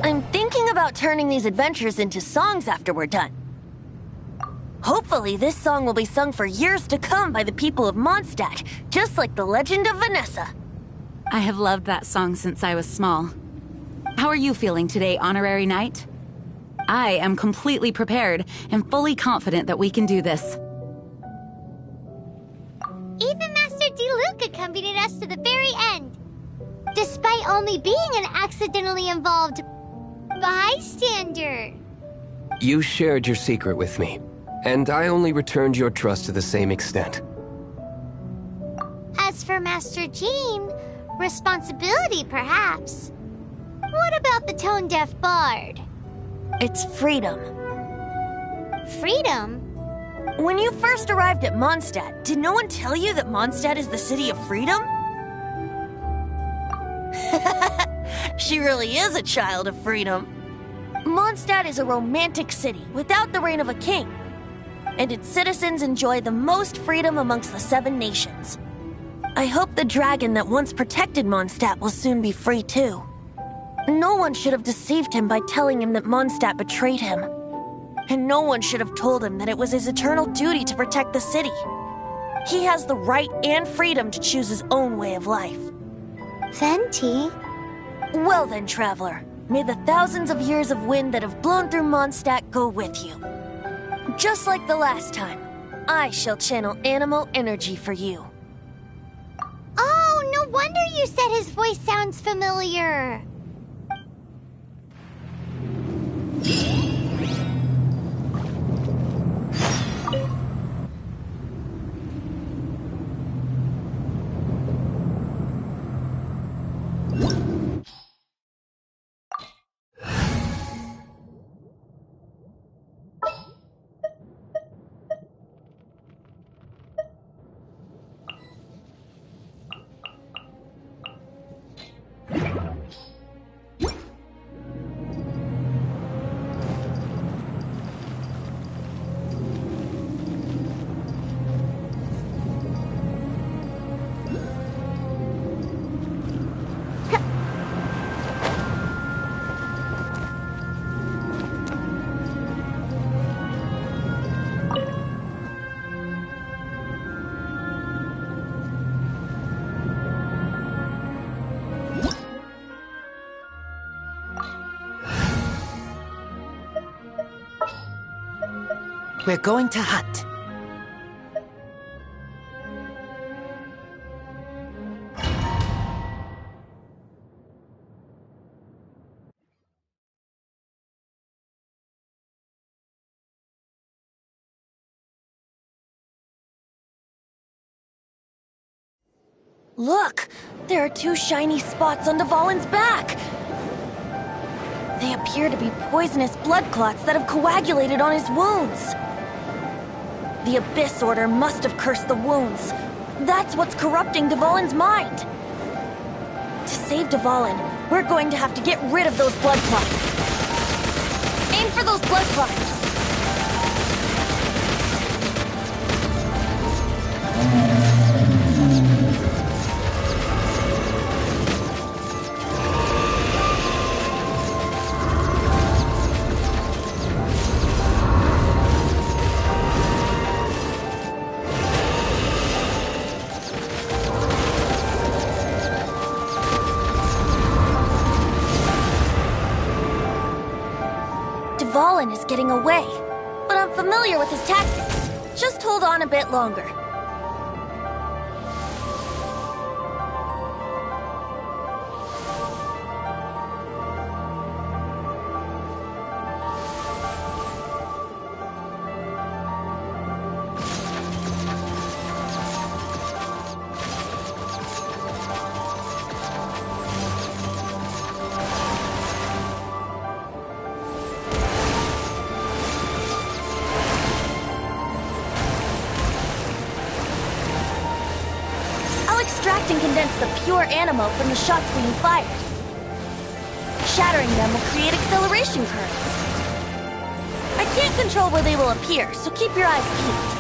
I'm thinking about turning these adventures into songs after we're done. Hopefully, this song will be sung for years to come by the people of Mondstadt, just like the legend of Vanessa. I have loved that song since I was small. How are you feeling today, Honorary Knight? I am completely prepared and fully confident that we can do this. Even Master D-Luke accompanied us to the very end, despite only being an accidentally involved bystander. You shared your secret with me, and I only returned your trust to the same extent. As for Master Jean, responsibility perhaps. What about the tone-deaf bard? It's freedom. Freedom? When you first arrived at Mondstadt, did no one tell you that Mondstadt is the city of freedom? She really is a child of freedom. Mondstadt is a romantic city without the reign of a king, and its citizens enjoy the most freedom amongst the 7 nations. I hope the dragon that once protected Mondstadt will soon be free too. No one should have deceived him by telling him that Mondstadt betrayed him. And no one should have told him that it was his eternal duty to protect the city. He has the right and freedom to choose his own way of life. Venti? Well then, traveler, may the thousands of years of wind that have blown through Mondstadt go with you. Just like the last time, I shall channel animal energy for you. Oh, no wonder you said his voice sounds familiar. We're going to hunt. Look! There are two shiny spots on Dvalin's back! They appear to be poisonous blood clots that have coagulated on his wounds. The Abyss Order must have cursed the wounds. That's what's corrupting Dvalin's mind. To save Dvalin, we're going to have to get rid of those blood clots. Aim for those blood clots! Dvalin is getting away, but I'm familiar with his tactics. Just hold on a bit longer. Extract and condense the pure animo from the shots being fired. Shattering them will create acceleration currents. I can't control where they will appear, so keep your eyes peeled.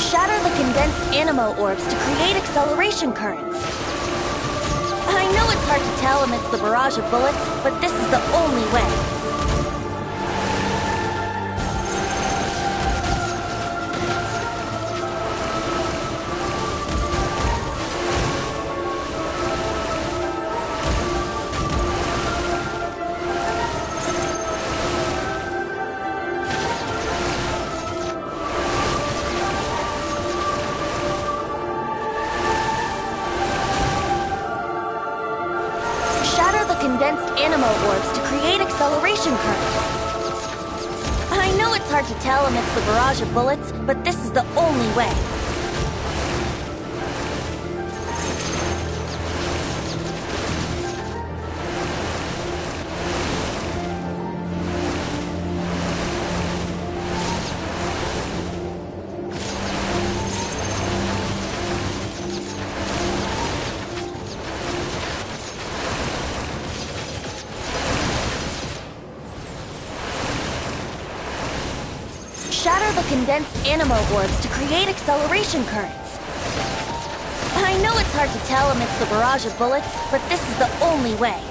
Shatter the condensed animo orbs to create acceleration currents. I know it's hard to tell amidst the barrage of bullets, but this is the only way. Condensed animo orbs to create acceleration currents. I know it's hard to tell amidst the barrage of bullets, but this is the only way. Shatter the condensed animo orbs to create acceleration currents. I know it's hard to tell amidst the barrage of bullets, but this is the only way.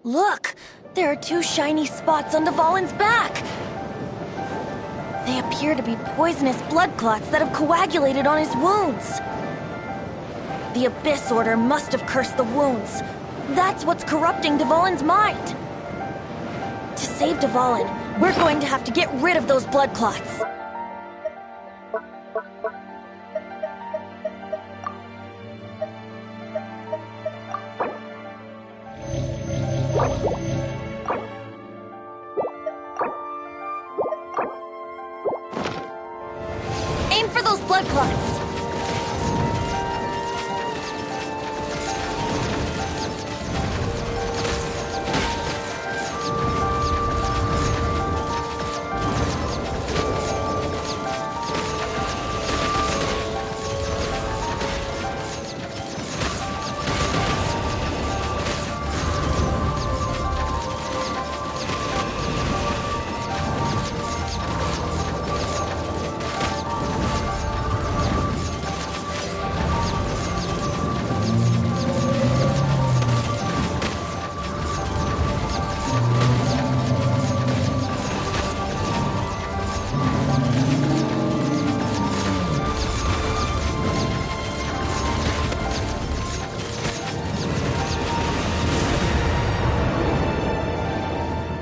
Look! There are two shiny spots on Dvalin's back! They appear to be poisonous blood clots that have coagulated on his wounds. The Abyss Order must have cursed the wounds. That's what's corrupting Dvalin's mind. To save Dvalin, we're going to have to get rid of those blood clots. Aim for those blood clots.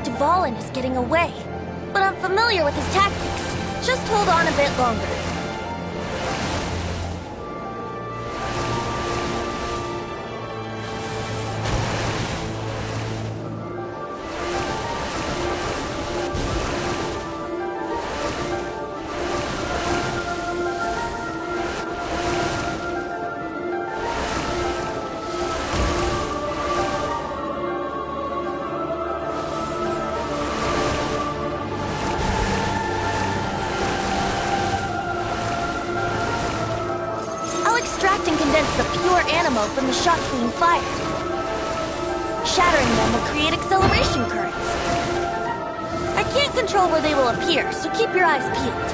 Dvalin is getting away, but I'm familiar with his tactics. Just hold on a bit longer. Extract and condense the pure animo from the shots being fired. Shattering them will create acceleration currents. I can't control where they will appear, so keep your eyes peeled.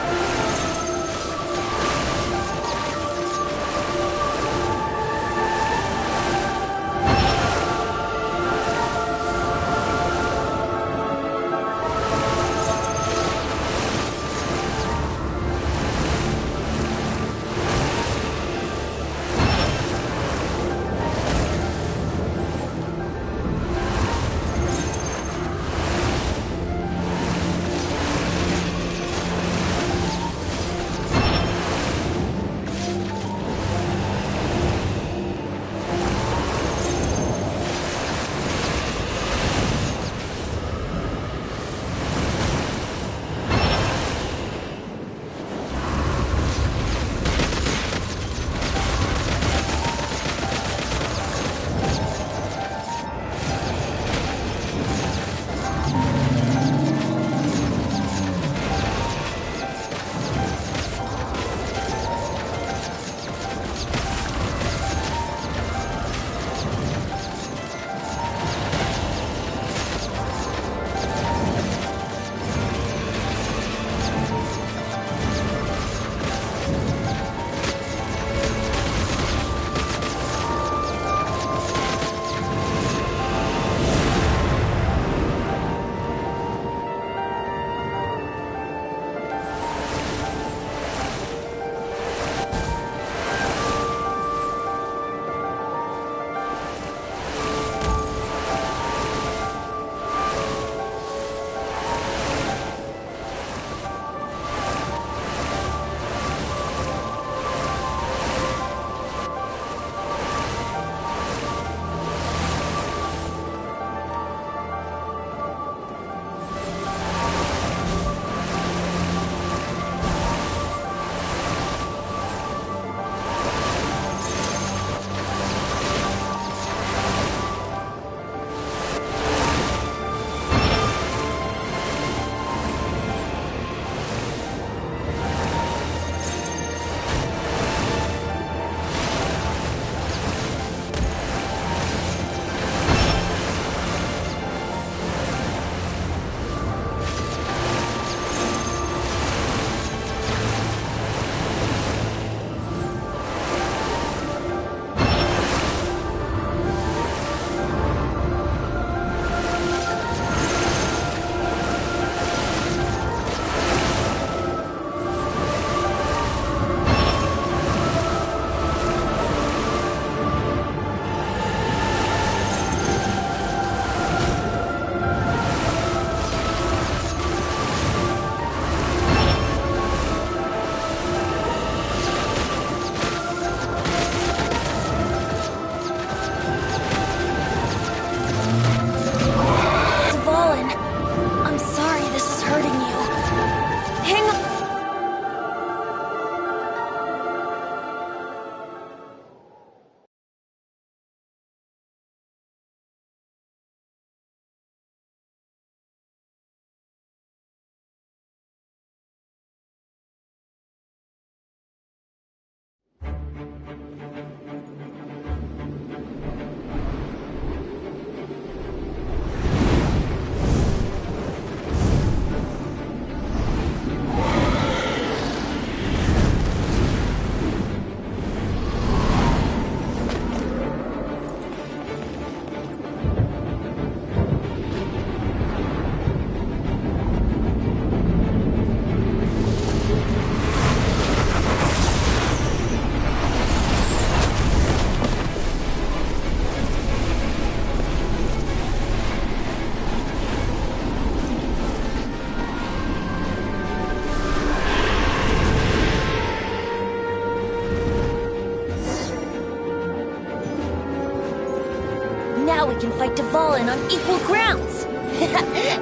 Now we can fight Dvalin on equal grounds.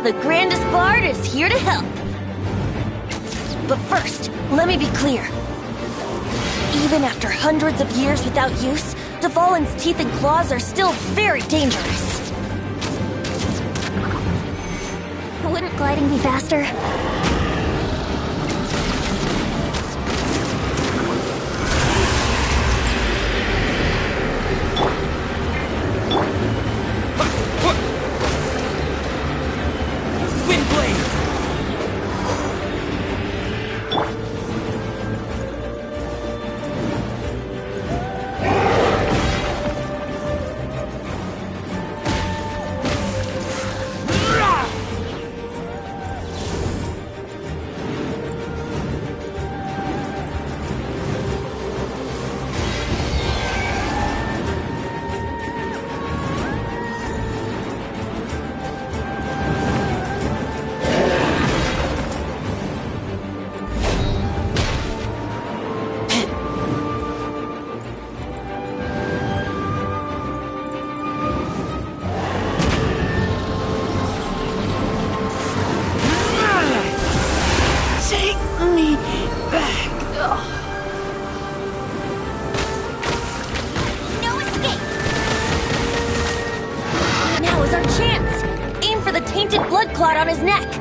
The grandest bard is here to help. But first, let me be clear. Even after hundreds of years without use, Dvalin's teeth and claws are still very dangerous. Wouldn't gliding be faster? Clot on his neck.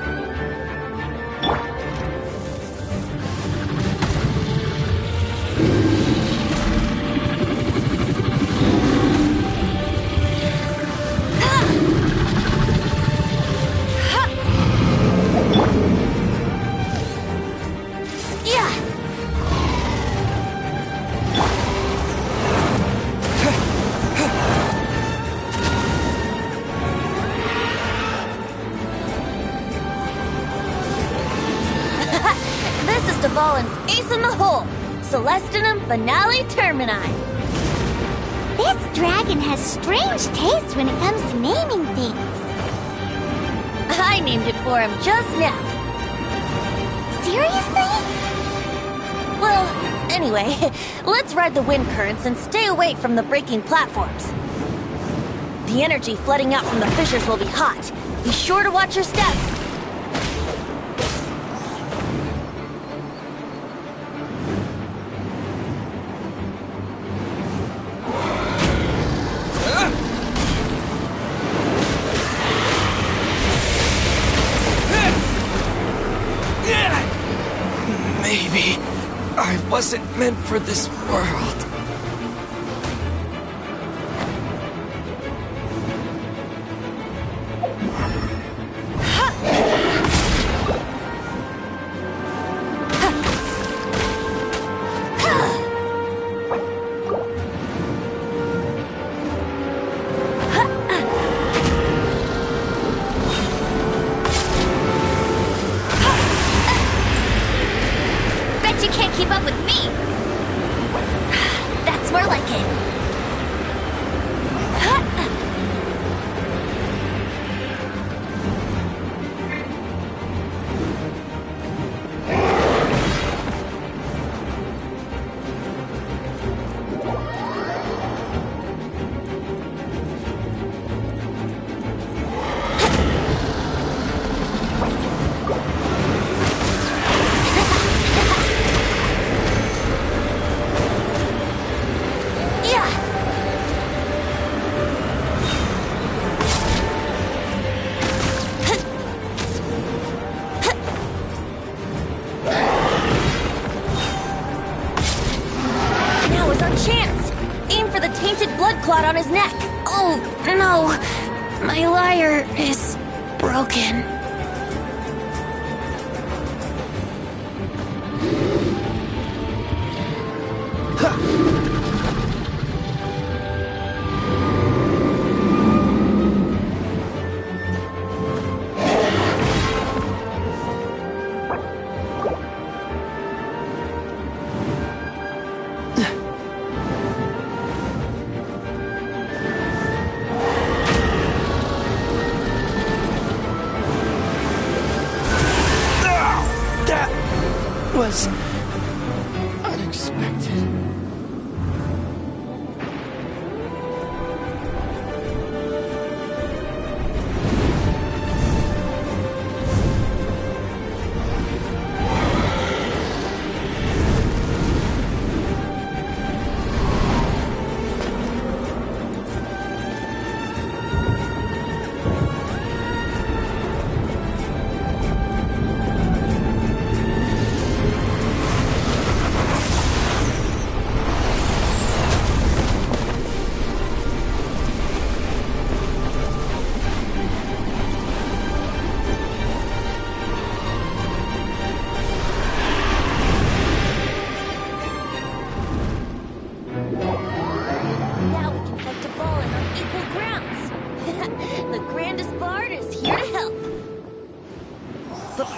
Dvalin's ace in the hole, Celestinum Finale Termini. This dragon has strange taste when it comes to naming things. I named it for him just now. Seriously? Well, anyway, let's ride the wind currents and stay away from the breaking platforms. The energy flooding out from the fissures will be hot. Be sure to watch your step. Maybe I wasn't meant for this world. You can't keep up with me. That's more like it. Blood clot on his neck. Oh, no. My lyre is broken.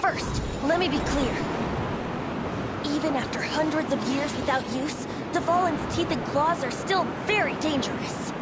First, let me be clear. Even after hundreds of years without use, Dvalin's teeth and claws are still very dangerous.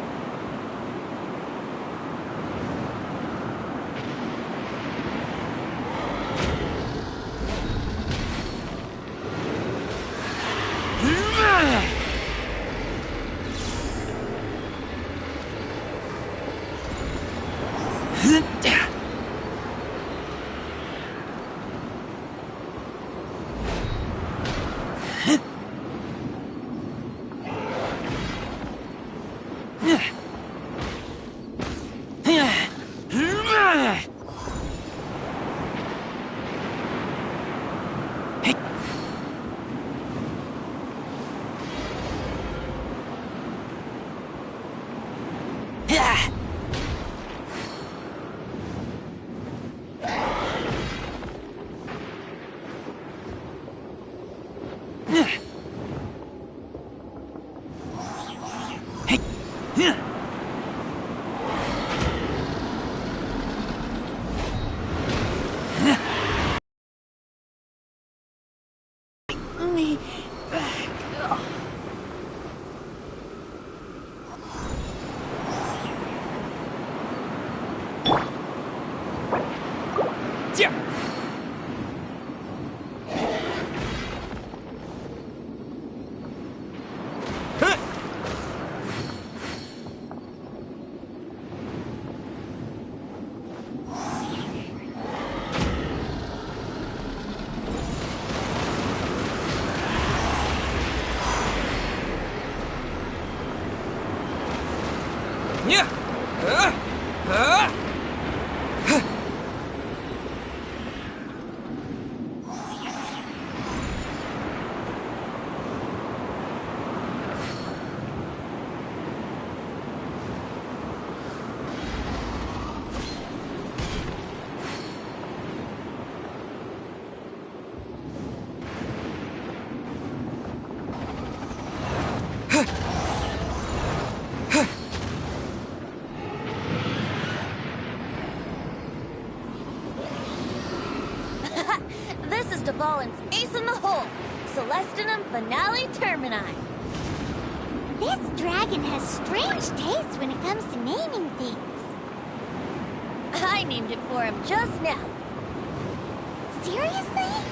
This is Dvalin's ace in the hole, Celestinum Finale Termini. This dragon has strange taste when it comes to naming things. I named it for him just now. Seriously?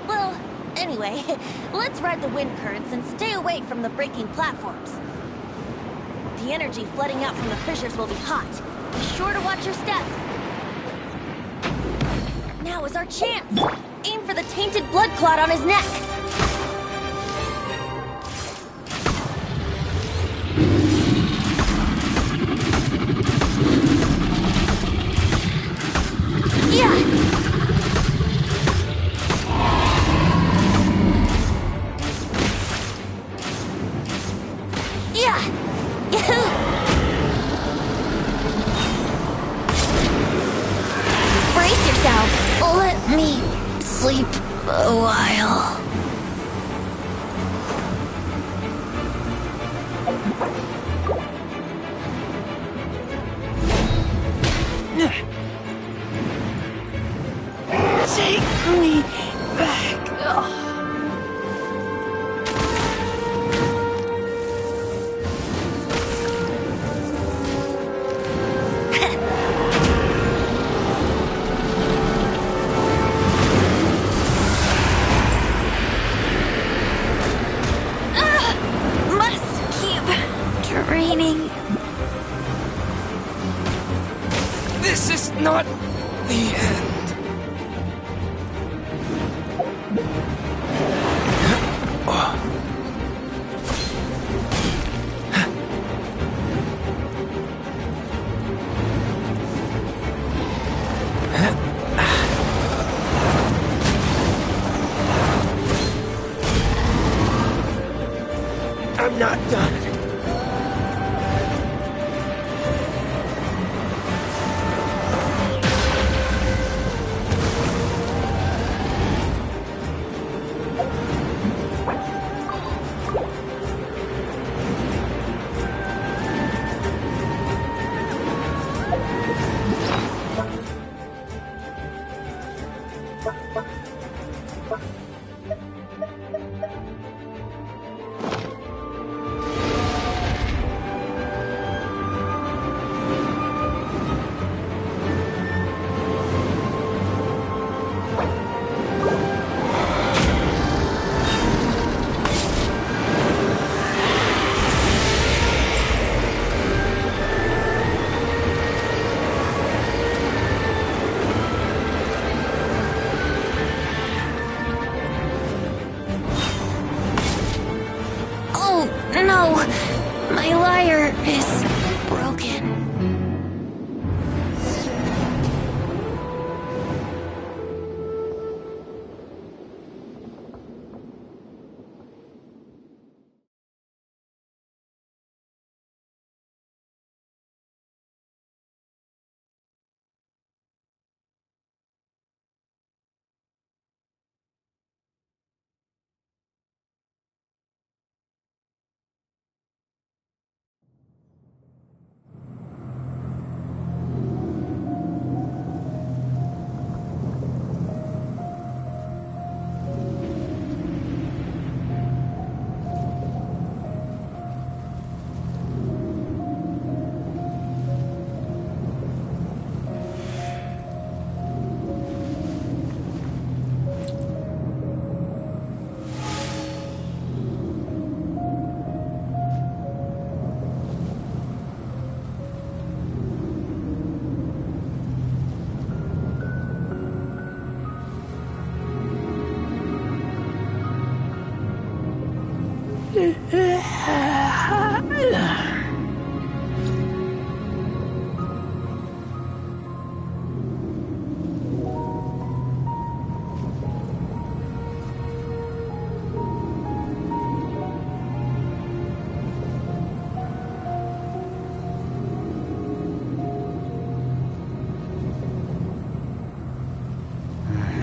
Well, anyway, let's ride the wind currents and stay away from the breaking platforms. The energy flooding out from the fissures will be hot. Be sure to watch your step. Now is our chance. Aim for the tainted blood clot on his neck. Yeah! Brace yourselves. Let me sleep a while. Take me back. Training. This is not the end. I'm not done. No, my lyre is broken.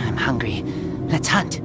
I'm hungry. Let's hunt.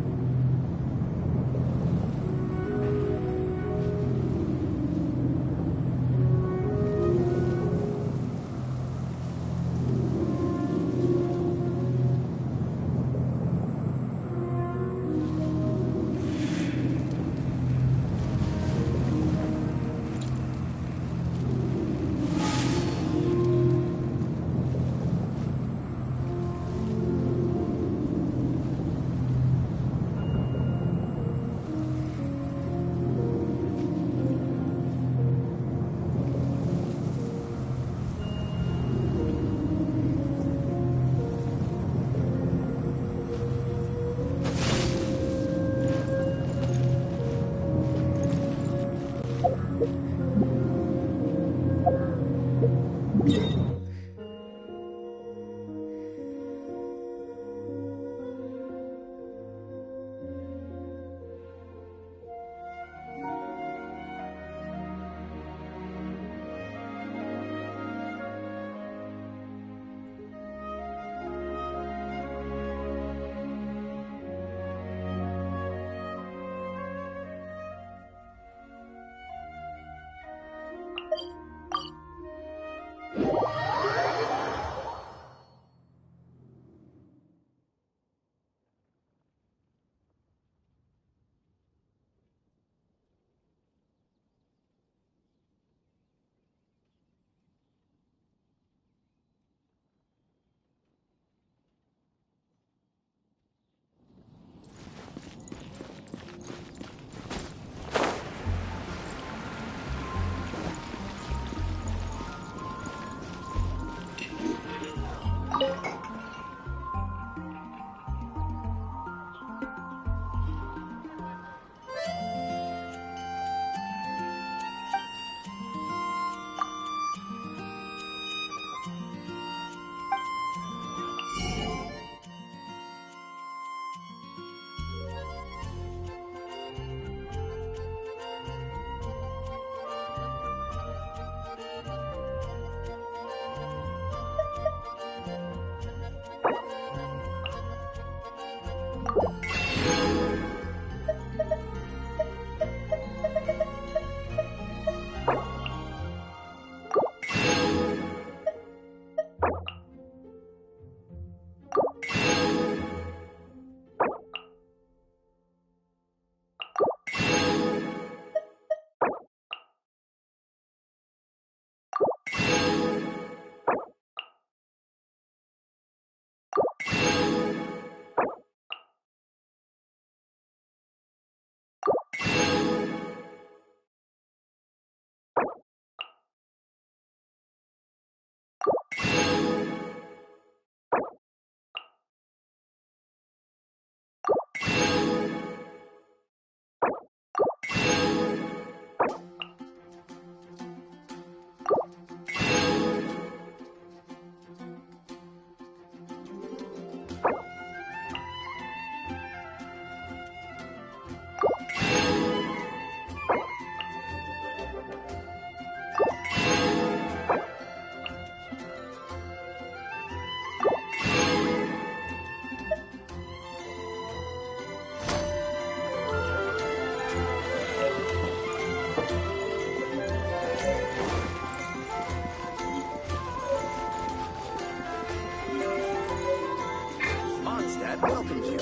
Mondstadt welcomes you.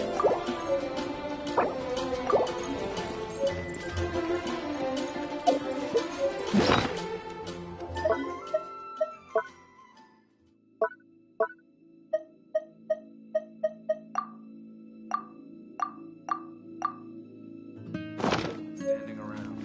Standing around.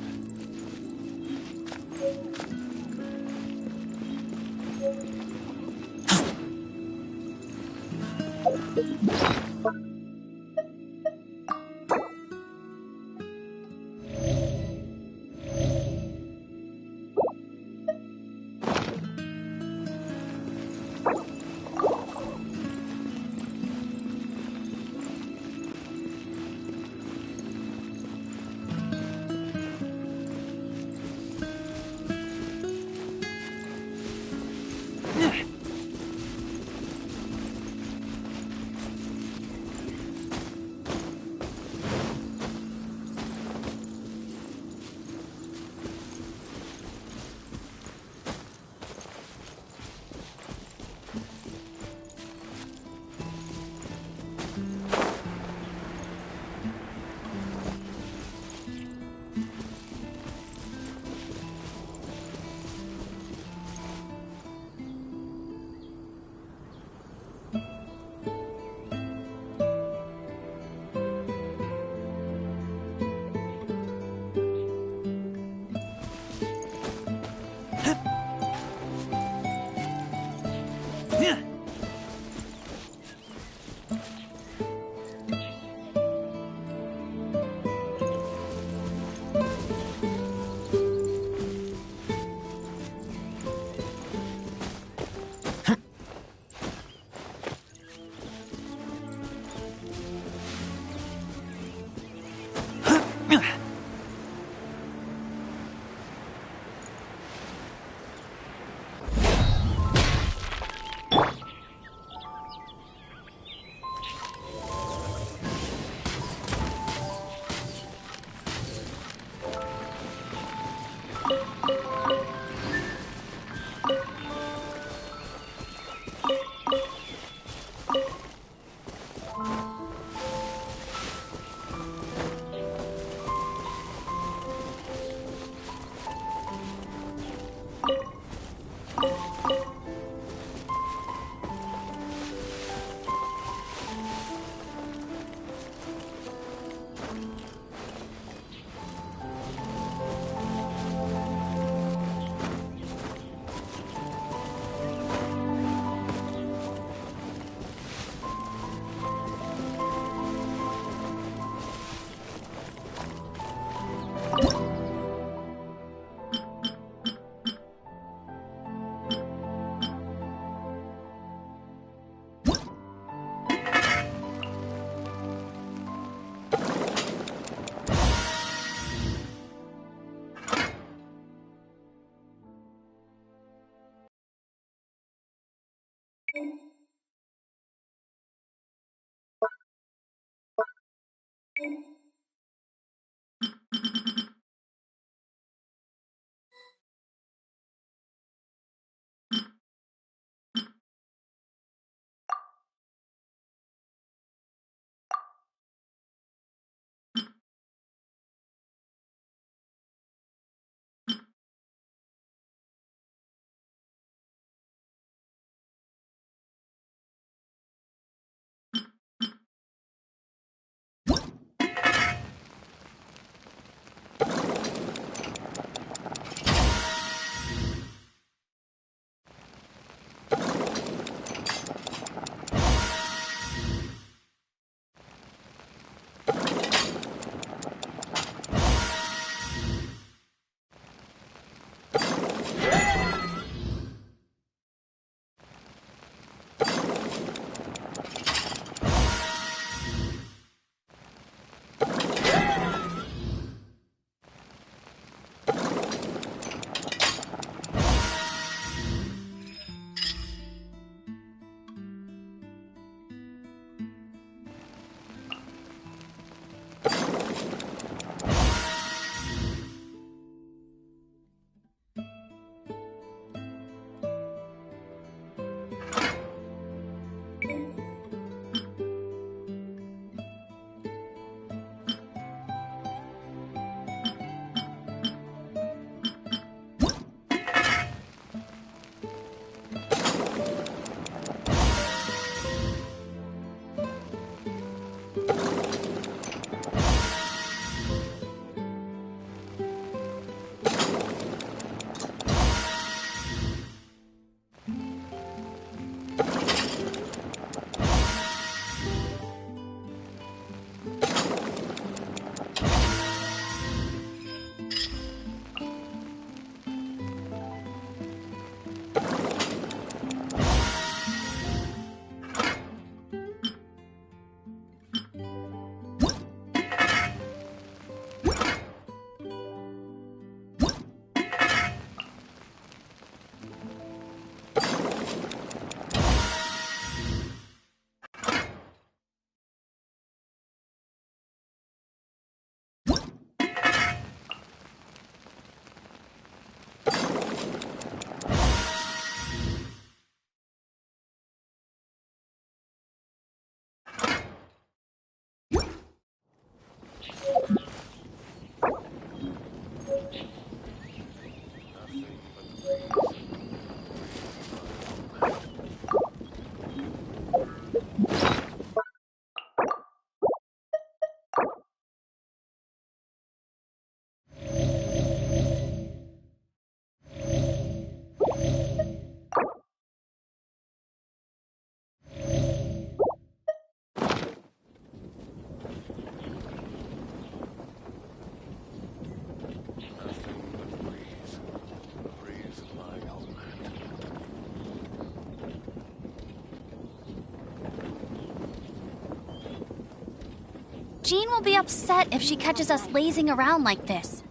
Jean will be upset if she catches us lazing around like this.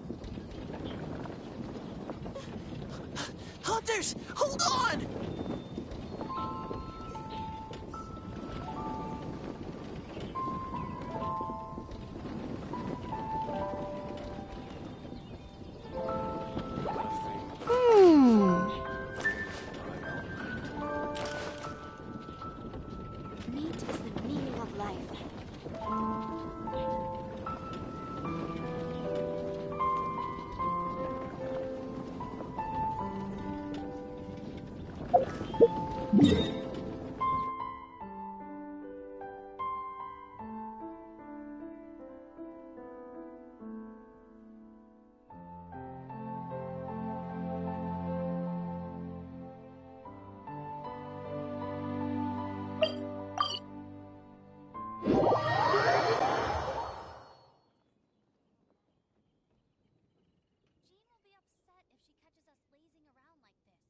Hunters, hold on! Meat is the meaning of life. Jean will be upset if she catches us lazing around like this.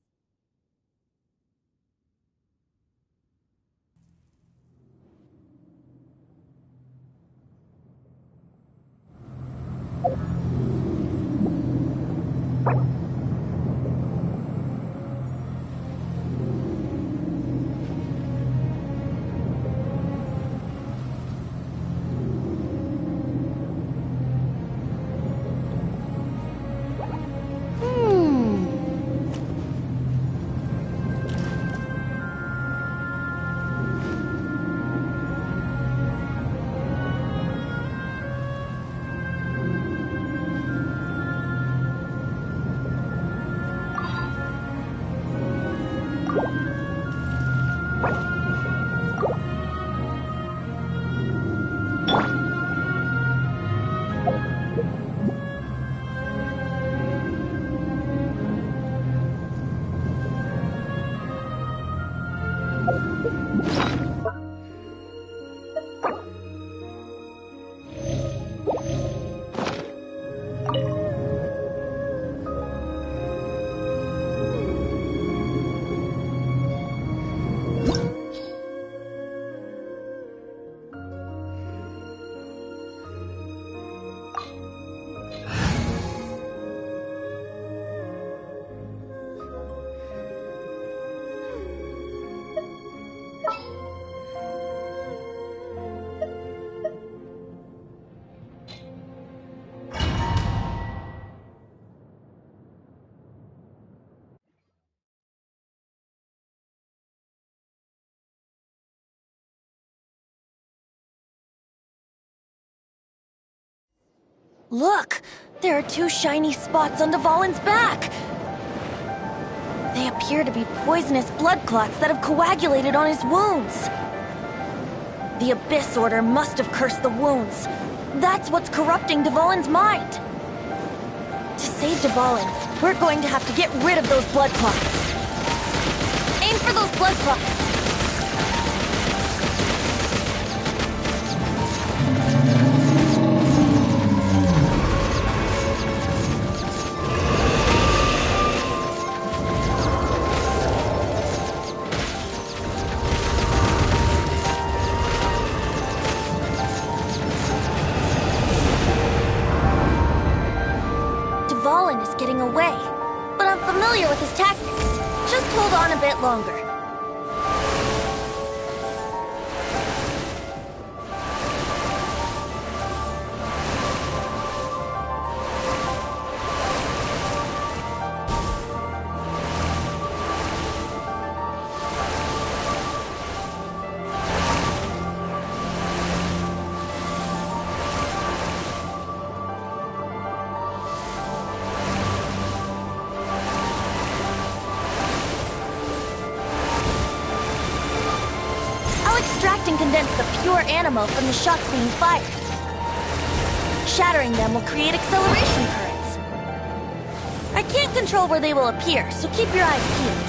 Look! There are two shiny spots on Dvalin's back! They appear to be poisonous blood clots that have coagulated on his wounds. The Abyss Order must have cursed the wounds. That's what's corrupting Dvalin's mind. To save Dvalin, we're going to have to get rid of those blood clots. Aim for those blood clots! Dvalin is getting away, but I'm familiar with his tactics. Just hold on a bit longer. Extract and condense the pure animo from the shots being fired. Shattering them will create acceleration currents. I can't control where they will appear, so keep your eyes peeled.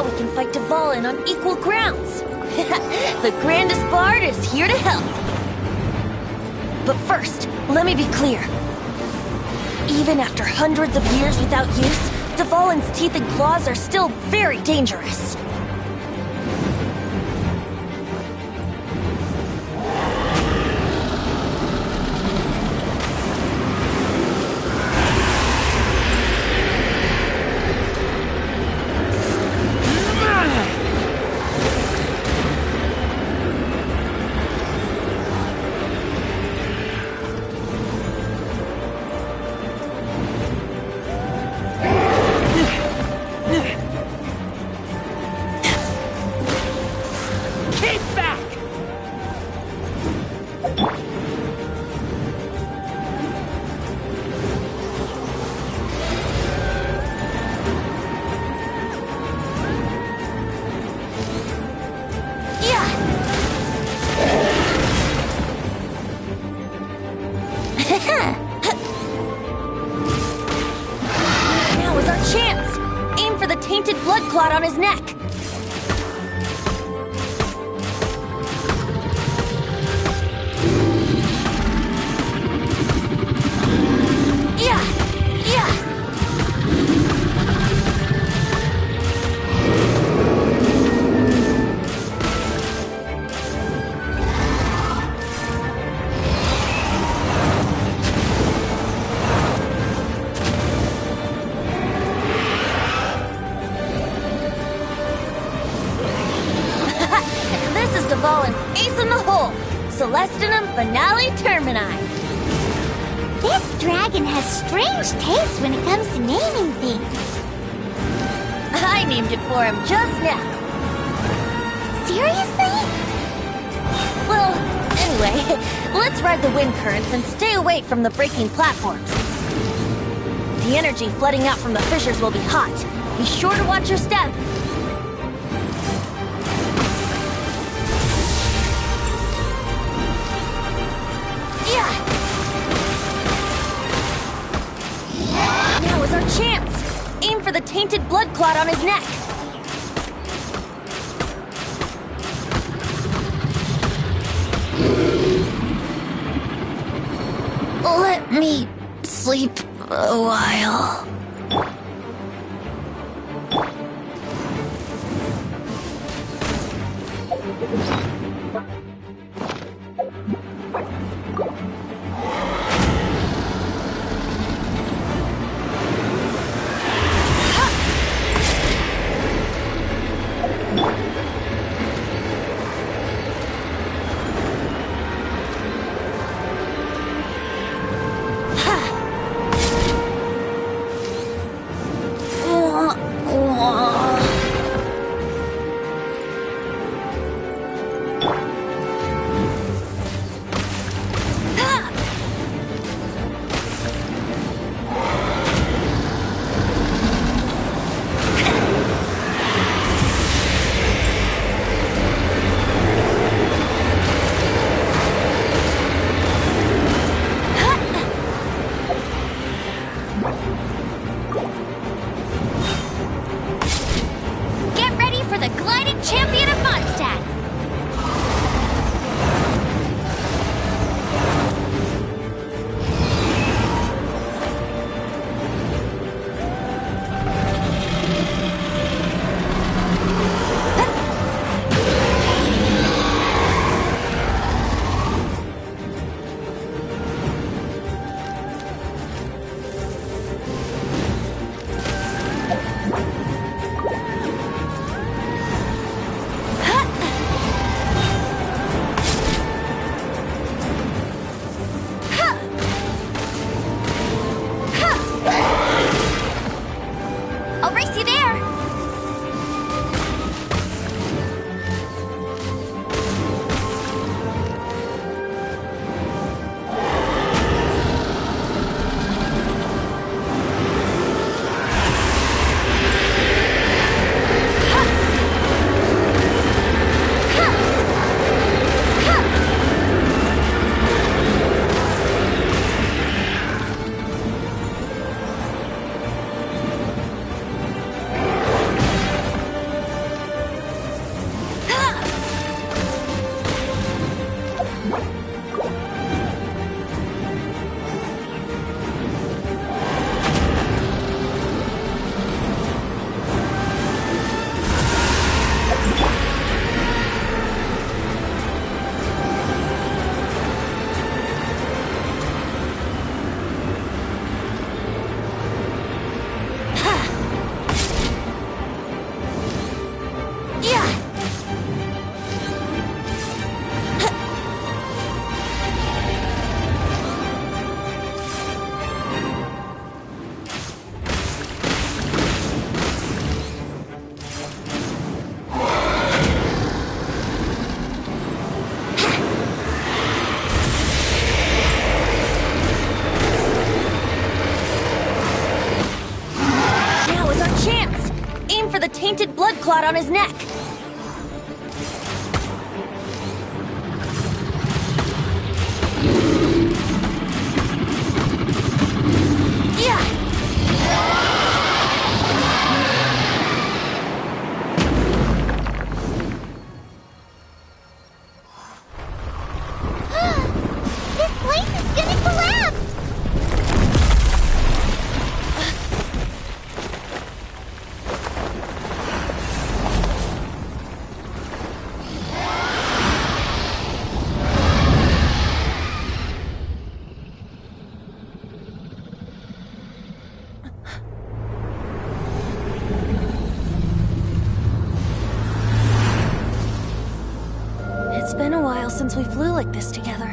we can fight Dvalin on equal grounds. The grandest bard is here to help. But first, let me be clear. Even after hundreds of years without use, Dvalin's teeth and claws are still very dangerous. Now is our chance! Aim for the tainted blood clot on his neck! Dvalin's ace in the hole! Celestinum Finale Termini! This dragon has strange taste when it comes to naming things. I named it for him just now. Seriously? Well, anyway, let's ride the wind currents and stay away from the breaking platforms. The energy flooding out from the fissures will be hot. Be sure to watch your step. Now is our chance! Aim for the tainted blood clot on his neck! Let me sleep a while. tainted blood clot on his neck. Yeah! This place is gonna collapse! It's been a while since we flew like this together.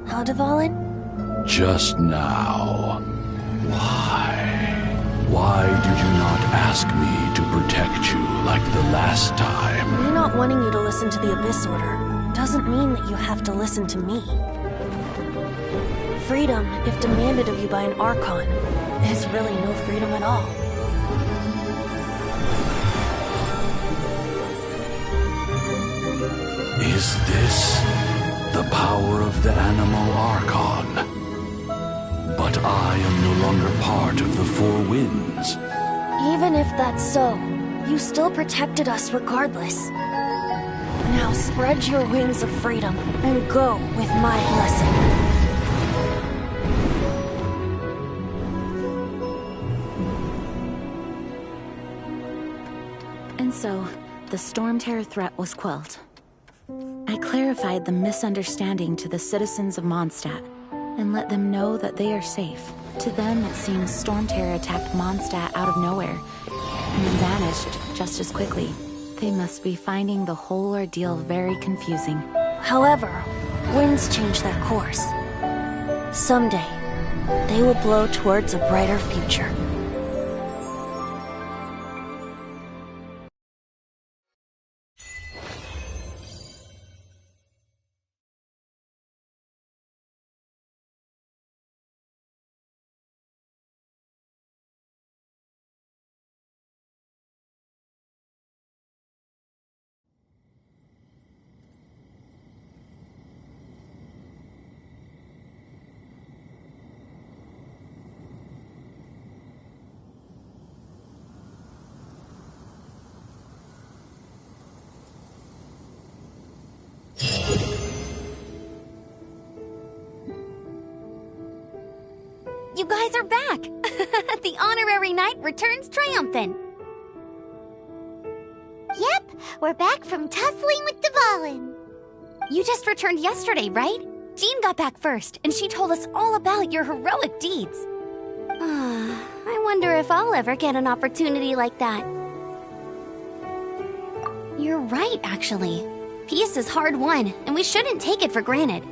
Huh, Dvalin? Just now. Why? Why did you not ask me to protect you like the last time? Me not wanting you to listen to the Abyss Order doesn't mean that you have to listen to me. Freedom, if demanded of you by an Archon, is really no freedom at all. Is this the power of the Animal Archon? But I am no longer part of the Four Winds. Even if that's so, you still protected us regardless. Now spread your wings of freedom and go with my blessing. And so, the Storm Terror threat was quelled. I clarified the misunderstanding to the citizens of Mondstadt and let them know that they are safe. To them, it seems Storm Terror attacked Mondstadt out of nowhere and then vanished just as quickly. They must be finding the whole ordeal very confusing. However, winds change their course. Someday, they will blow towards a brighter future. You guys are back! The honorary knight returns triumphant. Yep, we're back from tussling with Dvalin. You just returned yesterday, right? Jean got back first, and she told us all about your heroic deeds. I wonder if I'll ever get an opportunity like that. You're right, actually. Peace is hard won, and we shouldn't take it for granted.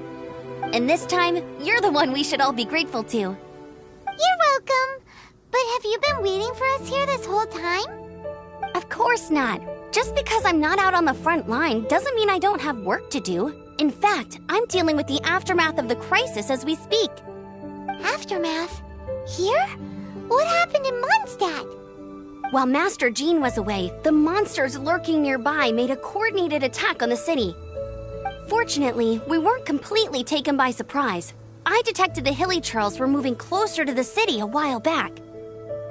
And this time, you're the one we should all be grateful to. You're welcome. But have you been waiting for us here this whole time? Of course not. Just because I'm not out on the front line doesn't mean I don't have work to do. In fact, I'm dealing with the aftermath of the crisis as we speak. Aftermath? Here? What happened in Mondstadt? While Master Jean was away, the monsters lurking nearby made a coordinated attack on the city. Fortunately, we weren't completely taken by surprise. I detected the Hilly Churls were moving closer to the city a while back.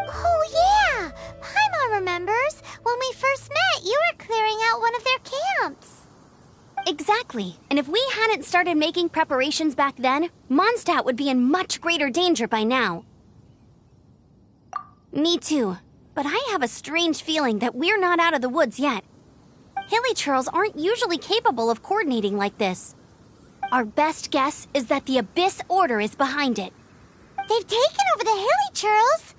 Oh yeah! Paimon remembers. When we first met, you were clearing out one of their camps. Exactly. And if we hadn't started making preparations back then, Mondstadt would be in much greater danger by now. Me too. But I have a strange feeling that we're not out of the woods yet. Hilly Churls aren't usually capable of coordinating like this. Our best guess is that the Abyss Order is behind it. They've taken over the Hilly Churls?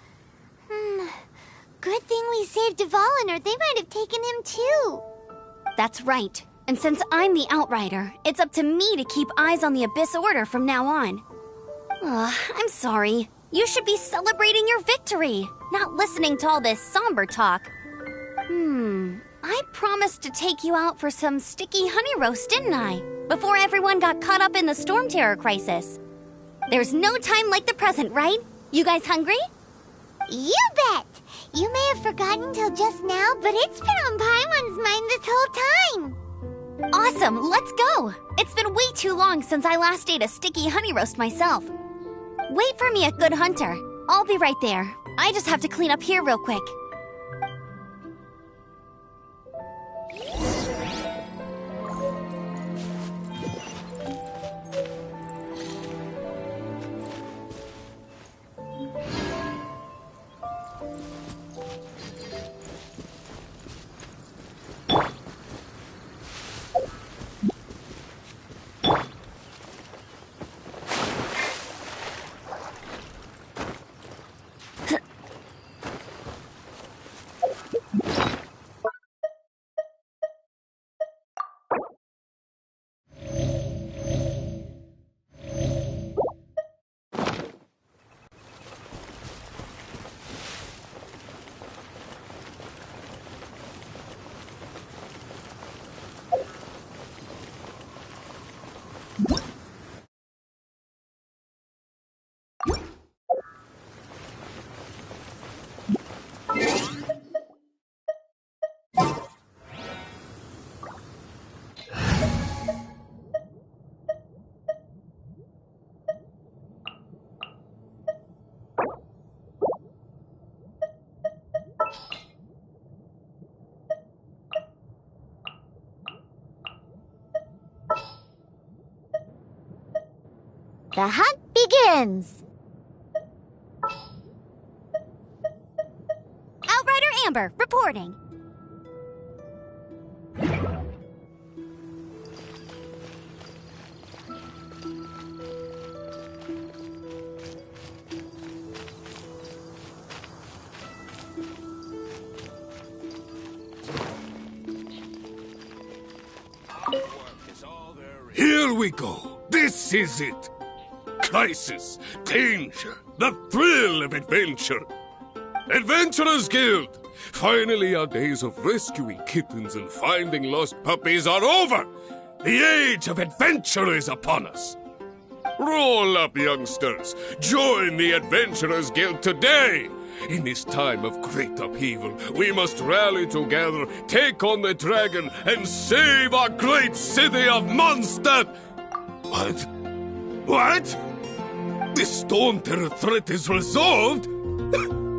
Good thing we saved Dvalin, or they might have taken him too. That's right. And since I'm the Outrider, it's up to me to keep eyes on the Abyss Order from now on. I'm sorry. You should be celebrating your victory, not listening to all this somber talk. I promised to take you out for some sticky honey roast, didn't I? Before everyone got caught up in the Storm Terror crisis. There's no time like the present, right? You guys hungry? You bet! You may have forgotten till just now, but it's been on Paimon's mind this whole time. Awesome, let's go! It's been way too long since I last ate a sticky honey roast myself. Wait for me at Good Hunter. I'll be right there. I just have to clean up here real quick. The hunt begins! Outrider Amber, reporting. Here we go. This is it. Crisis, danger, the thrill of adventure. Adventurers Guild! Finally, our days of rescuing kittens and finding lost puppies are over! The age of adventure is upon us! Roll up, youngsters! Join the Adventurers Guild today! In this time of great upheaval, we must rally together, take on the dragon, and save our great city of Mondstadt! What? What? The Storm Terror threat is resolved?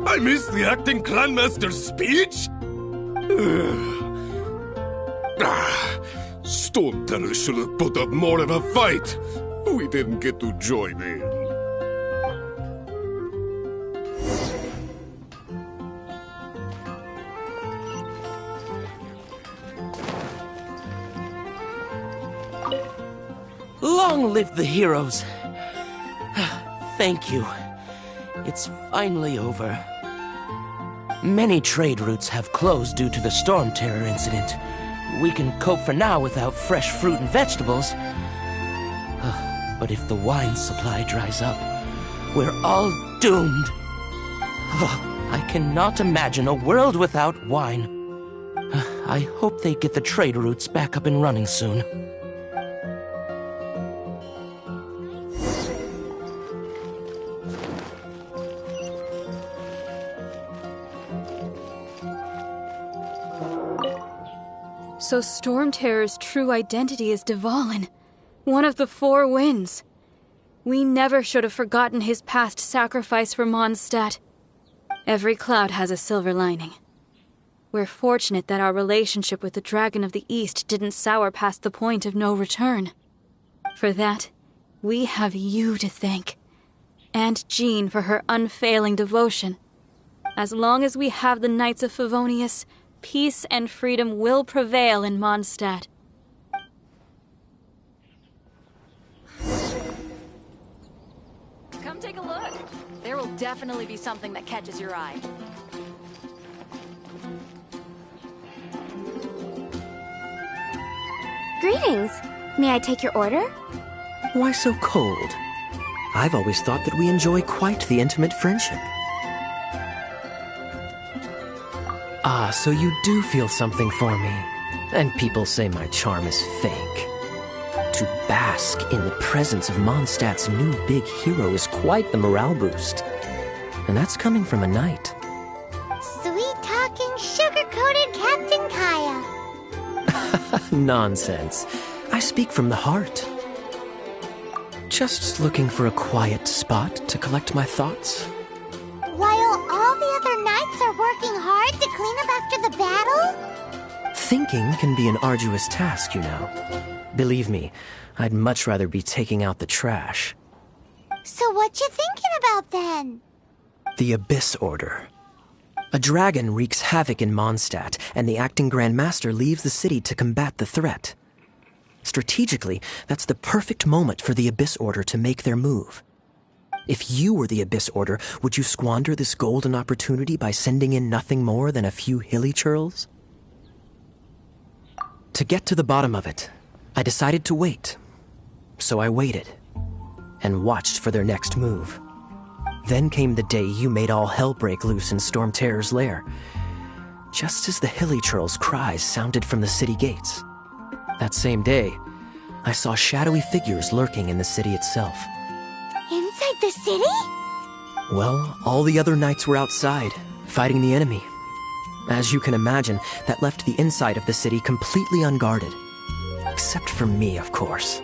I missed the acting clanmaster's speech? Storm Terror should have put up more of a fight. We didn't get to join in. Long live the heroes. Thank you. It's finally over. Many trade routes have closed due to the Storm Terror incident. We can cope for now without fresh fruit and vegetables. But if the wine supply dries up, we're all doomed. I cannot imagine a world without wine. I hope they get the trade routes back up and running soon. So Storm Terror's true identity is Dvalin, one of the Four Winds. We never should have forgotten his past sacrifice for Mondstadt. Every cloud has a silver lining. We're fortunate that our relationship with the Dragon of the East didn't sour past the point of no return. For that, we have you to thank. And Jean for her unfailing devotion. As long as we have the Knights of Favonius, peace and freedom will prevail in Mondstadt. Come take a look. There will definitely be something that catches your eye. Greetings. May I take your order? Why so cold? I've always thought that we enjoy quite the intimate friendship. Ah, so you do feel something for me. And people say my charm is fake. To bask in the presence of Mondstadt's new big hero is quite the morale boost. And that's coming from a knight. Nonsense. I speak from the heart. Just looking for a quiet spot to collect my thoughts. While all the other knights are working hard to clean up after the battle? Thinking can be an arduous task, you know. Believe me, I'd much rather be taking out the trash. So what you thinking about then? The Abyss Order. A dragon wreaks havoc in Mondstadt, and the acting Grand Master leaves the city to combat the threat. Strategically, that's the perfect moment for the Abyss Order to make their move. If you were the Abyss Order, would you squander this golden opportunity by sending in nothing more than a few hilly churls? To get to the bottom of it, I decided to wait. So I waited, and watched for their next move. Then came the day you made all hell break loose in Storm Terror's lair, just as the hilly churls' cries sounded from the city gates. That same day, I saw shadowy figures lurking in the city itself. Inside the city? Well, all the other knights were outside, fighting the enemy. As you can imagine, that left the inside of the city completely unguarded. Except for me, of course.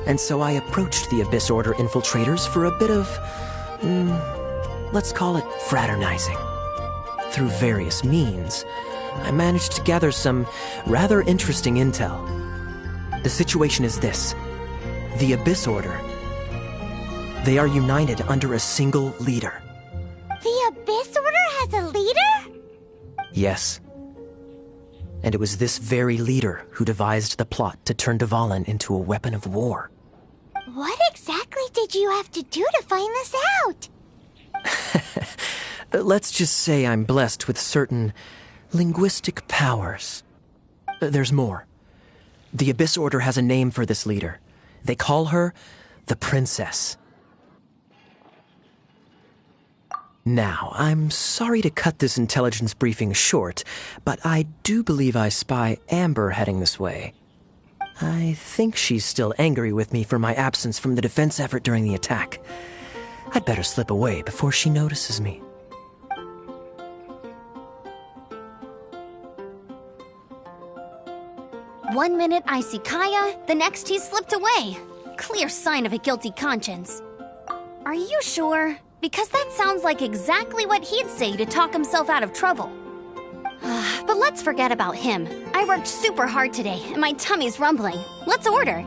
And so I approached the Abyss Order infiltrators for a bit of, let's call it fraternizing. Through various means, I managed to gather some rather interesting intel. The situation is this. The Abyss Order. They are united under a single leader. The Abyss Order has a leader? Yes. And it was this very leader who devised the plot to turn Dvalin into a weapon of war. What exactly did you have to do to find this out? Let's just say I'm blessed with certain linguistic powers. There's more. The Abyss Order has a name for this leader. They call her the Princess. Now, I'm sorry to cut this intelligence briefing short, but I do believe I spy Amber heading this way. I think she's still angry with me for my absence from the defense effort during the attack. I'd better slip away before she notices me. One minute I see Kaya, the next he's slipped away. Clear sign of a guilty conscience. Are you sure? Because that sounds like exactly what he'd say to talk himself out of trouble. But let's forget about him. I worked super hard today, and my tummy's rumbling. Let's order.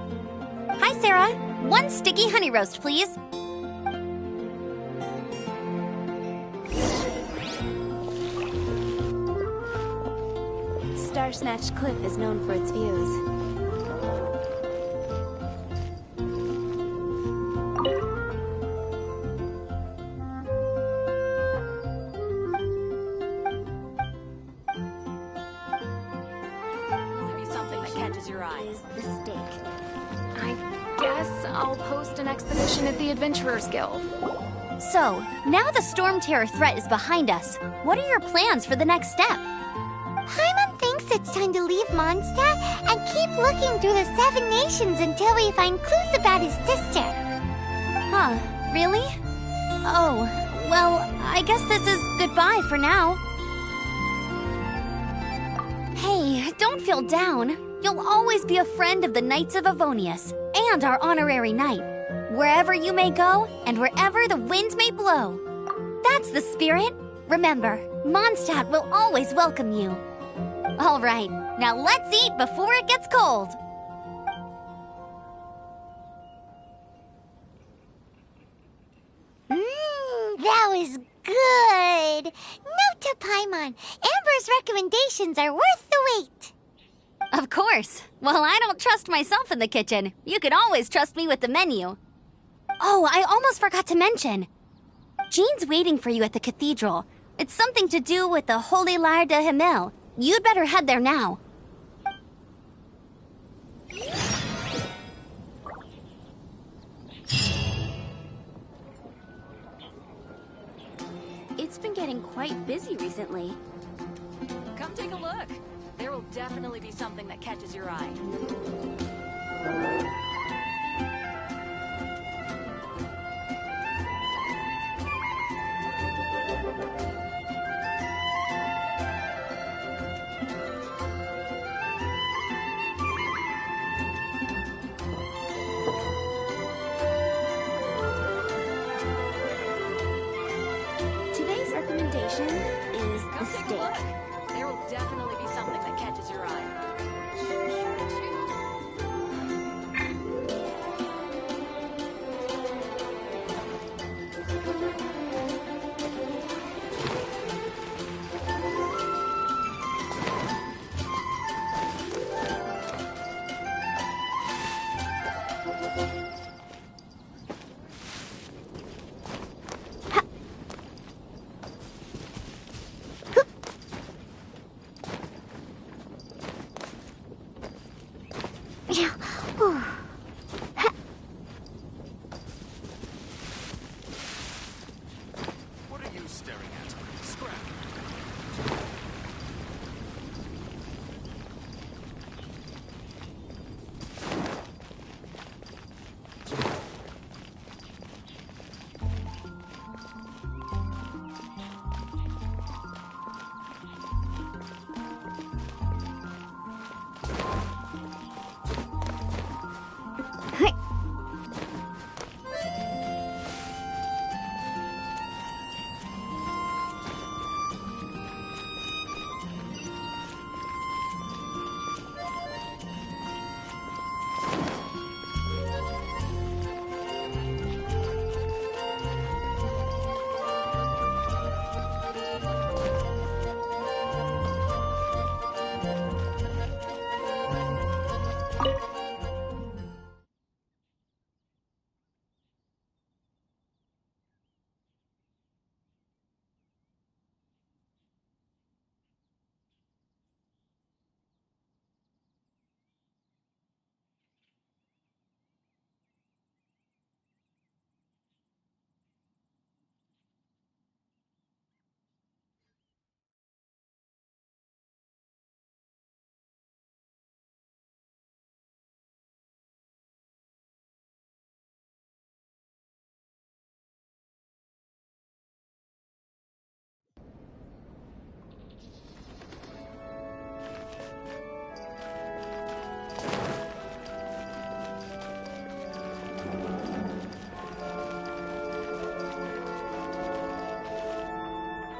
Hi, Sarah. 1 sticky honey roast, please. Star-Snatched Cliff is known for its views. I'll post an expedition at the Adventurers Guild. So, now the Storm Terror threat is behind us. What are your plans for the next step? Paimon thinks it's time to leave Mondstadt and keep looking through the 7 nations until we find clues about his sister. Huh, really? Oh, well, I guess this is goodbye for now. Hey, don't feel down. You'll always be a friend of the Knights of Avonius and our honorary knight. Wherever you may go and wherever the wind may blow. That's the spirit. Remember, Mondstadt will always welcome you. All right, now let's eat before it gets cold. That was good. Note to Paimon, Amber's recommendations are worth the wait. Of course. Well, I don't trust myself in the kitchen. You can always trust me with the menu. Oh, I almost forgot to mention. Jean's waiting for you at the cathedral. It's something to do with the Holy Lyre de Himmel. You'd better head there now. It's been getting quite busy recently. Come take a look. There will definitely be something that catches your eye. look. There will definitely be something that catches your eye. What are you staring at? Scrap.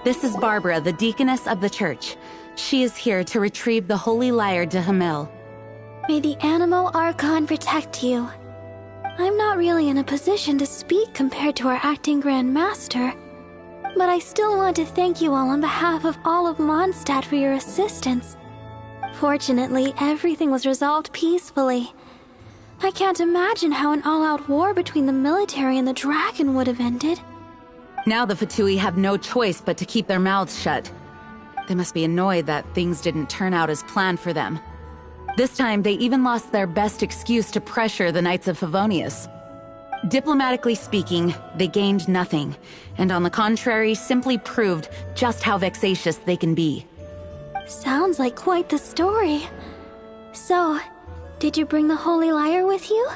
This is Barbara, the deaconess of the church. She is here to retrieve the holy lyre to Hamil. May the Animo Archon protect you. I'm not really in a position to speak compared to our acting Grand Master, but I still want to thank you all on behalf of all of Mondstadt for your assistance. Fortunately, everything was resolved peacefully. I can't imagine how an all-out war between the military and the dragon would have ended. Now the Fatui have no choice but to keep their mouths shut. They must be annoyed that things didn't turn out as planned for them. This time, they even lost their best excuse to pressure the Knights of Favonius. Diplomatically speaking, they gained nothing, and on the contrary, simply proved just how vexatious they can be. Sounds like quite the story. So, did you bring the holy lyre with you?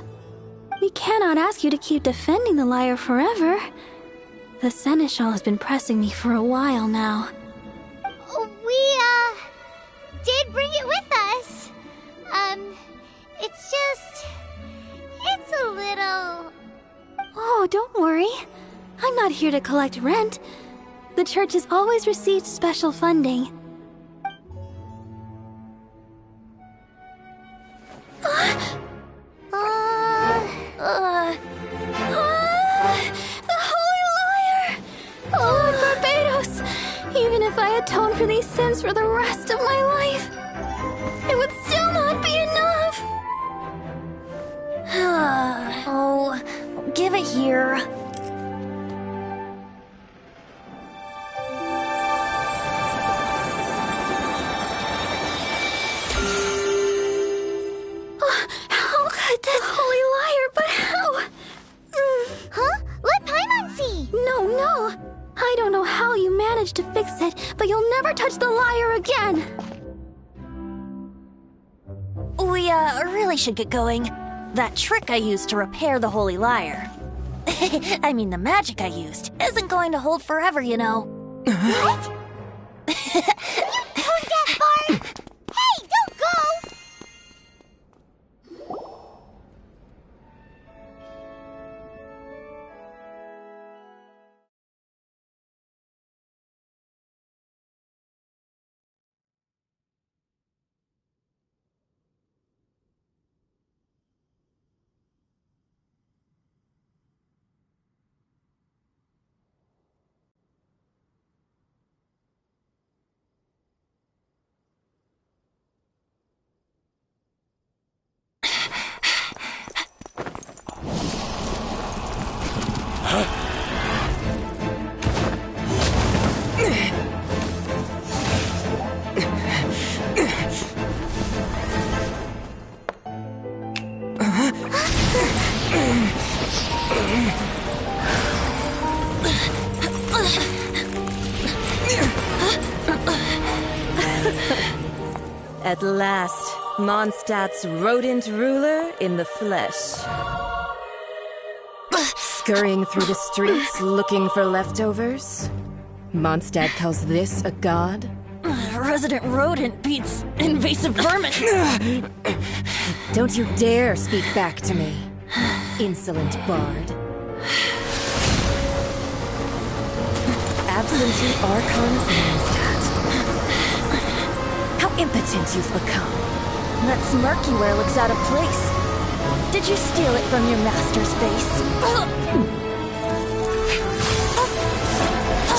We cannot ask you to keep defending the lyre forever. The Seneschal has been pressing me for a while now. We, did bring it with us. It's a little... Oh, don't worry. I'm not here to collect rent. The church has always received special funding. The Holy Lyre! Lord Barbados! Even if I atone for these sins for the rest of my life, it would still not be enough! Oh, give it here. How could this Holy Lyre, but how? Huh? Let Paimon see! No. I don't know how you managed to fix it, but you'll never touch the lyre again! We, really should get going. That trick I used to repair the holy lyre. I mean, the magic I used isn't going to hold forever, you know. What? You tone-deaf bard! Hey, don't go! At last, Mondstadt's rodent ruler in the flesh. Scurrying through the streets looking for leftovers? Mondstadt calls this a god? Resident rodent beats invasive vermin. Don't you dare speak back to me, insolent bard. Absentee Archon of Mondstadt. How impotent you've become. That smirk you wear looks out of place. Did you steal it from your master's face?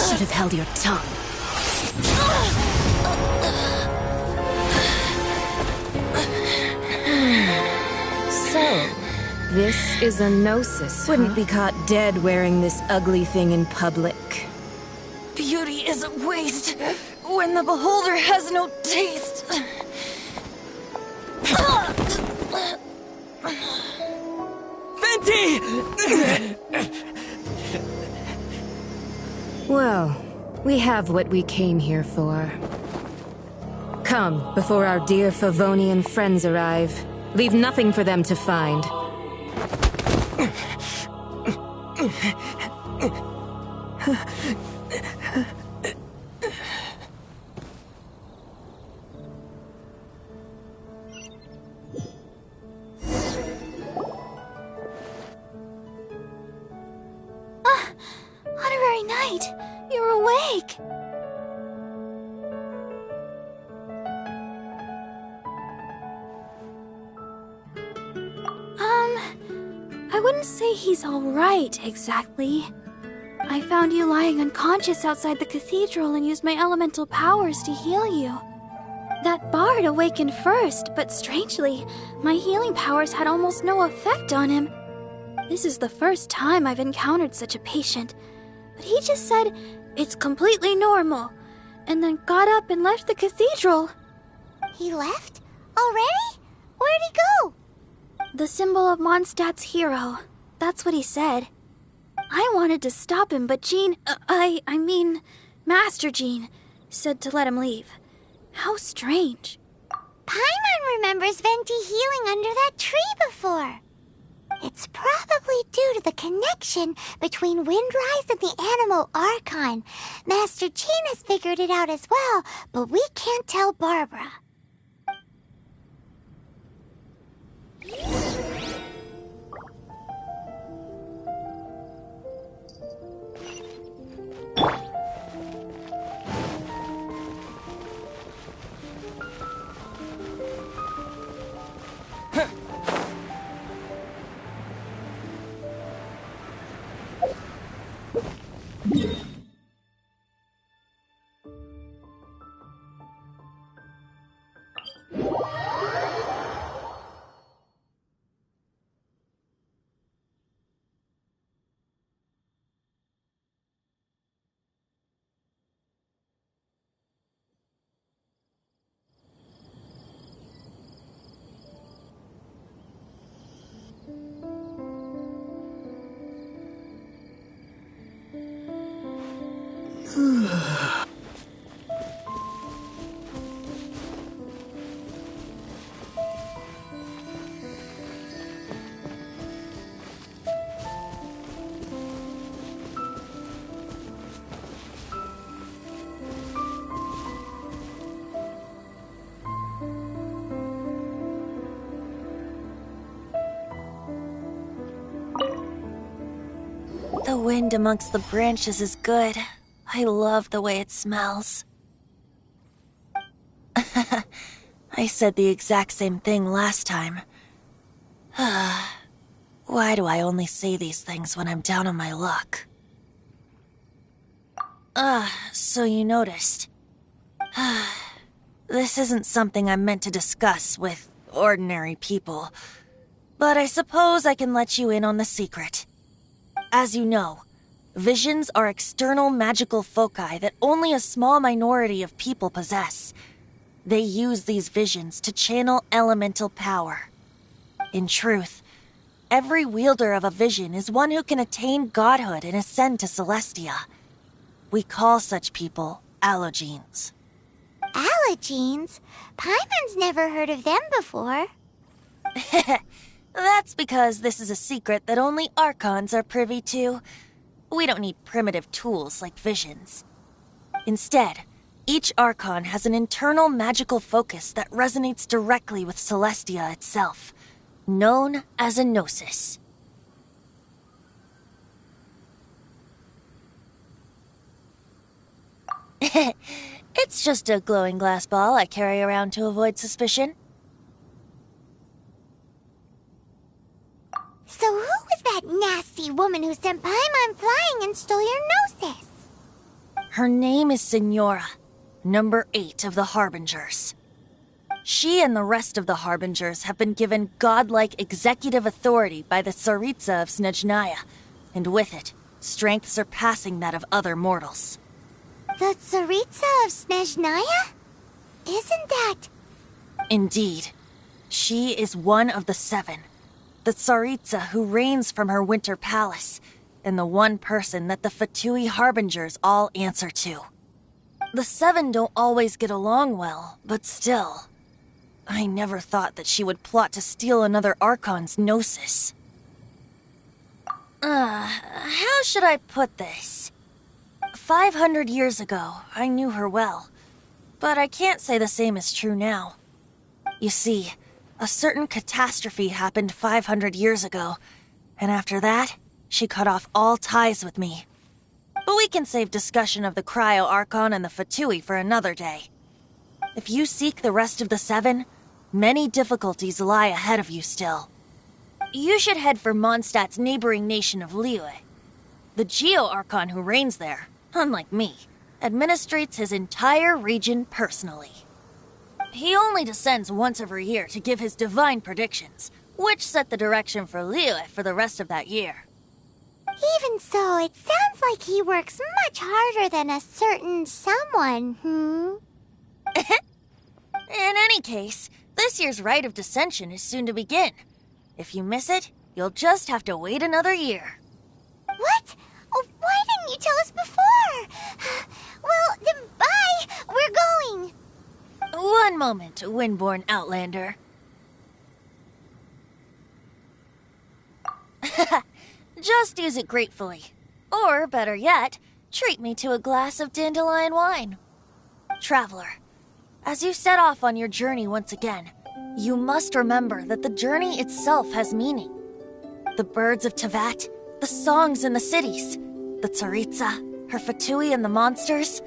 Should have held your tongue. So, this is a gnosis. Wouldn't be caught dead wearing this ugly thing in public. Beauty is a waste when the beholder has no taste. Venti! Well, we have what we came here for. Come, before our dear Favonian friends arrive. Leave nothing for them to find. Honorary Knight, you're awake. I wouldn't say he's alright, exactly. I found you lying unconscious outside the cathedral and used my elemental powers to heal you. That bard awakened first, but strangely, my healing powers had almost no effect on him. This is the first time I've encountered such a patient, but he just said, "It's completely normal," and then got up and left the cathedral. He left? Already? Where'd he go? The symbol of Mondstadt's hero. That's what he said. I wanted to stop him, but Master Jean, said to let him leave. How strange. Paimon remembers Venti healing under that tree before. It's probably due to the connection between Windrise and the Animal Archon. Master Jean has figured it out as well, but we can't tell Barbara. The wind amongst the branches is good. I love the way it smells. I said the exact same thing last time. Why do I only say these things when I'm down on my luck? So you noticed. This isn't something I'm meant to discuss with ordinary people, but I suppose I can let you in on the secret. As you know, visions are external magical foci that only a small minority of people possess. They use these visions to channel elemental power. In truth, every wielder of a vision is one who can attain godhood and ascend to Celestia. We call such people allogenes. genes. Paimon's never heard of them before. That's because this is a secret that only Archons are privy to. We don't need primitive tools like visions. Instead, each Archon has an internal magical focus that resonates directly with Celestia itself, known as a Gnosis. It's just a glowing glass ball I carry around to avoid suspicion. So who was that nasty woman who sent Paimon flying and stole your Gnosis? Her name is Signora, number 8 of the Harbingers. She and the rest of the Harbingers have been given godlike executive authority by the Tsaritsa of Snezhnaya, and with it, strength surpassing that of other mortals. The Tsaritsa of Snezhnaya? Isn't that... Indeed. She is one of the 7, the Tsaritsa who reigns from her winter palace, and the one person that the Fatui Harbingers all answer to. The 7 don't always get along well, but still... I never thought that she would plot to steal another Archon's Gnosis. How should I put this? 500 years ago, I knew her well, but I can't say the same is true now. You see, a certain catastrophe happened 500 years ago, and after that, she cut off all ties with me. But we can save discussion of the Cryo Archon and the Fatui for another day. If you seek the rest of the 7, many difficulties lie ahead of you still. You should head for Mondstadt's neighboring nation of Liyue. The Geo-Archon who reigns there, unlike me, administrates his entire region personally. He only descends once every year to give his divine predictions, which set the direction for Liyue for the rest of that year. Even so, it sounds like he works much harder than a certain someone, In any case, this year's Rite of Descension is soon to begin. If you miss it, you'll just have to wait another year. What? Oh, why didn't you tell us before? Well, then bye! We're going! One moment, Windborn Outlander. Just use it gratefully. Or, better yet, treat me to a glass of dandelion wine. Traveler, as you set off on your journey once again, you must remember that the journey itself has meaning. The birds of Tevat, the songs in the cities, the Tsaritsa, her Fatui and the monsters,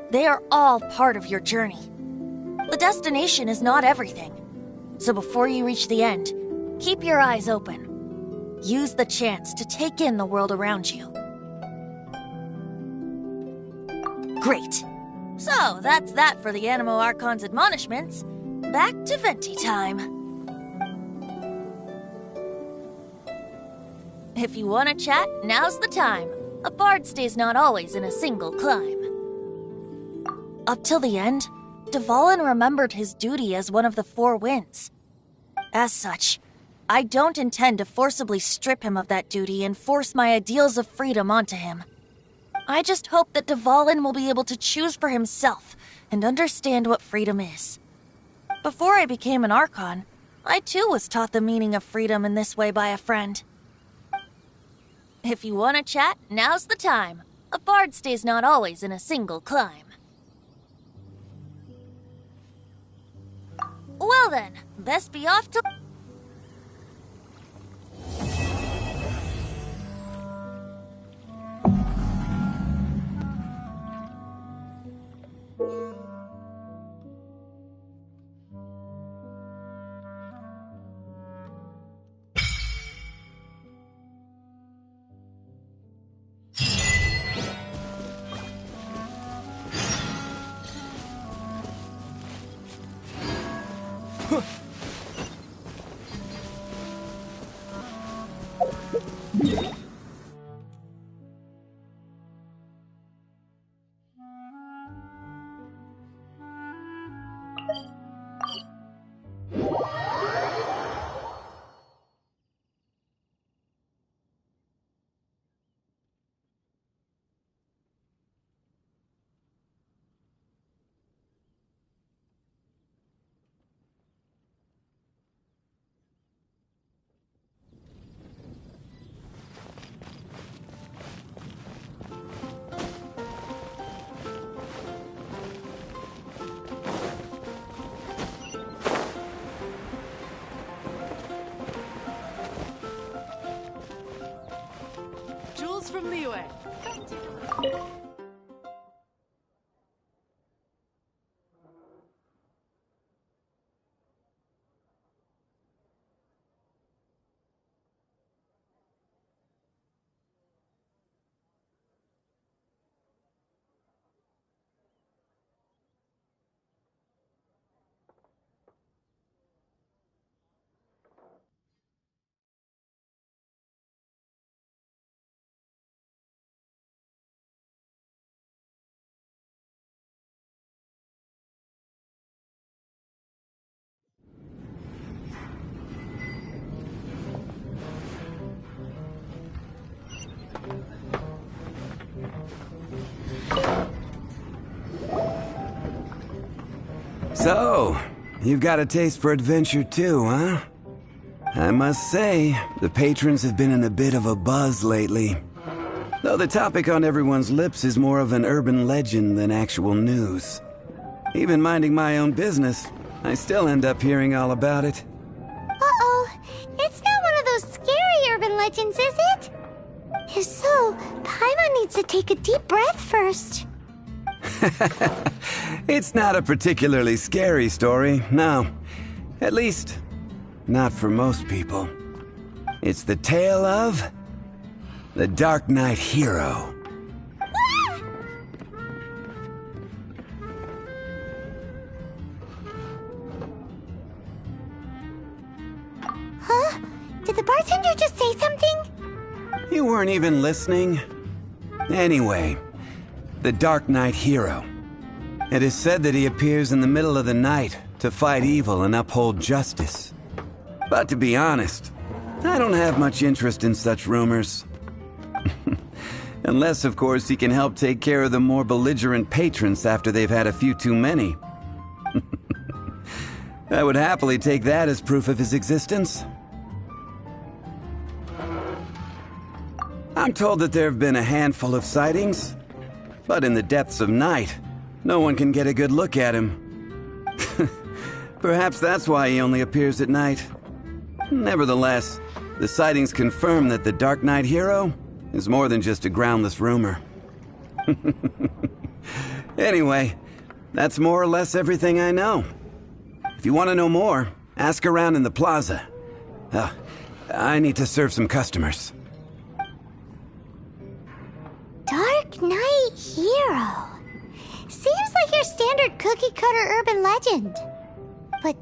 they are all part of your journey. The destination is not everything. So before you reach the end, keep your eyes open. Use the chance to take in the world around you. Great. So, that's that for the Animo Archon's admonishments. Back to Venti time. If you want to chat, now's the time. A bard stays not always in a single climb. Up till the end, Dvalin remembered his duty as one of the 4 winds. As such, I don't intend to forcibly strip him of that duty and force my ideals of freedom onto him. I just hope that Dvalin will be able to choose for himself and understand what freedom is. Before I became an Archon, I too was taught the meaning of freedom in this way by a friend. If you want to chat, now's the time. A bard stays not always in a single climb. Well then, best be off to... some leeway. Come take a look. So, you've got a taste for adventure too, huh? I must say, the patrons have been in a bit of a buzz lately. Though the topic on everyone's lips is more of an urban legend than actual news. Even minding my own business, I still end up hearing all about it. Uh-oh. It's not one of those scary urban legends, is it? If so, Paimon needs to take a deep breath first. It's not a particularly scary story, no. At least, not for most people. It's the tale of the Dark Knight Hero. Huh? Did the bartender just say something? You weren't even listening? Anyway, the Dark Knight Hero. It is said that he appears in the middle of the night to fight evil and uphold justice. But to be honest, I don't have much interest in such rumors. Unless, of course, he can help take care of the more belligerent patrons after they've had a few too many. I would happily take that as proof of his existence. I'm told that there have been a handful of sightings, but in the depths of night, no one can get a good look at him. Perhaps that's why he only appears at night. Nevertheless, the sightings confirm that the Dark Knight Hero is more than just a groundless rumor. Anyway, that's more or less everything I know. If you want to know more, ask around in the plaza. I need to serve some customers. Dark Knight Hero. Seems like your standard cookie-cutter urban legend. But